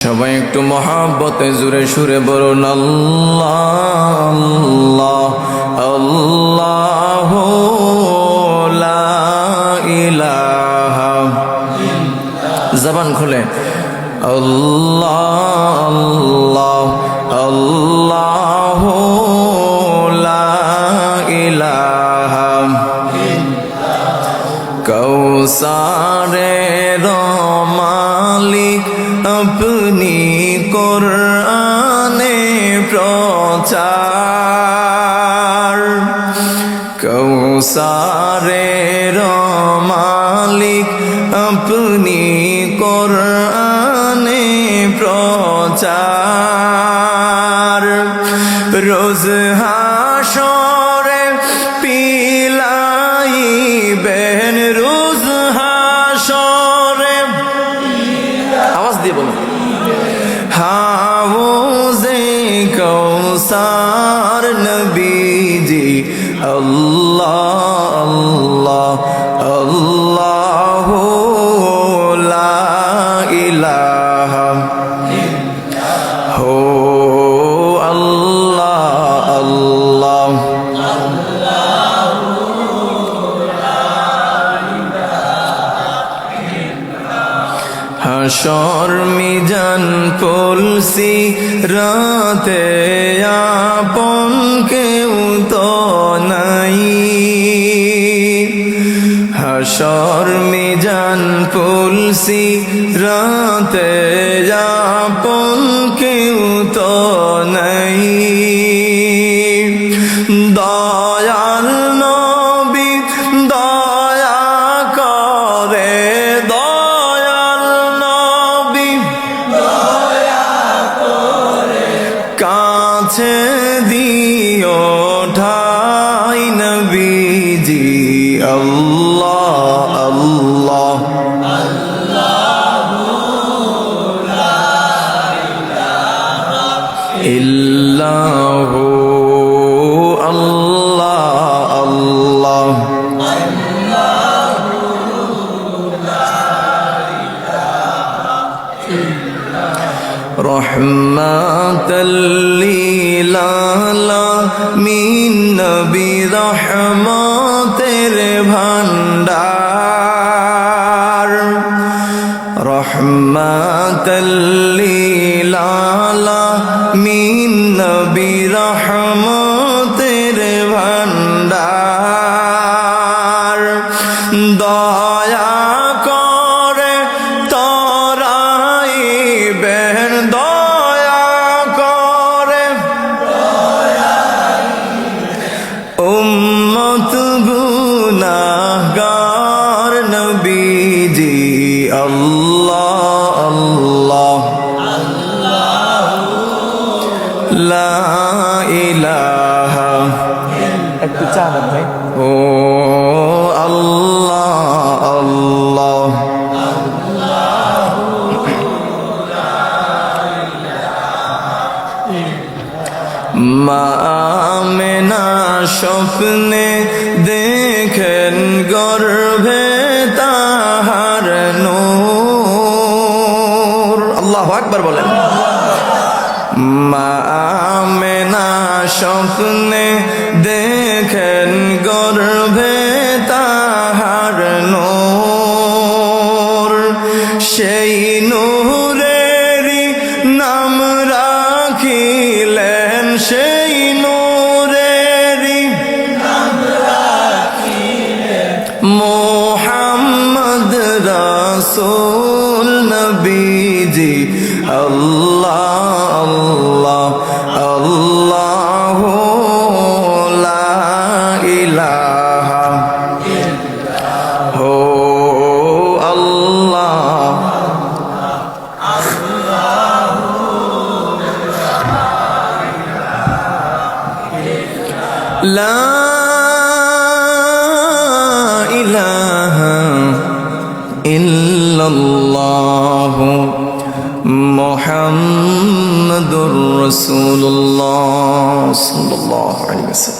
সবাই একটু মহাব্বতে জোরে সুরে বলুন আল্লাহ আল্লাহ আল্লাহু লা ইলাহা জবান খুলে আল্লাহ আল্লাহ আল্লাহু লা ইলাহা কৌসারের মালিক अपनी कुराने प्रचार कौसारेर मालिक अपनी कुराने प्रचार रोज हाशरे पिलाइबेन रोज हाशरे आवाज दिए बोलो हाउज़े कौसार नबीजी अल्लाह अल्लाह अल्लाहु ला इलाहा हो अल्लाह अल्लाह হাশর মিজান পুলসি রাতে আপন কেউ তো নাই হাশর মিজান পুলসি রাতে আপন কেউ তো নাই দয়াল নবী দয়া করে কাছে দিও ঠাই নবীজি আল্লাহ আল্লাহ আল্লাহু লা ইলাহা ইল্লাহু আল্লাহ আল্লাহ রহমাতাল লিল আলামিন নবী রহমতের ভান্ডার রহমাতাল লিল আলামিন নবী রহমতের ভান্ডার দয়া করে তরাইবেন দয়া করে উম্মত গুনাহগার নবীজি আল্লাহ আল্লাহ লা ইলাহা একটু চাঁদ ভাই ও আল্লাহ আল্লাহ মা আমেনা স্বপ্নে দেখেন গর্ভে তাহার নূর আল্লাহু আকবার বলেন মা আমেনা স্বপ্নে দেখেন গর্ভে তাহার নূর সেই নূরেরই নাম রাখিলেন সেই নূরেরই নাম রাখিলেন মুহাম্মদ রাসূল নবীজি আল্লাহ আল্লাহ আল্লাহু লা ইলাহা হো আল্লাহ লা ইলাহা ইল্লাল্লাহু মুহাম্মাদুর রাসূলুল্লাহ সাল্লাল্লাহু আলাইহি ওয়াসাল্লাম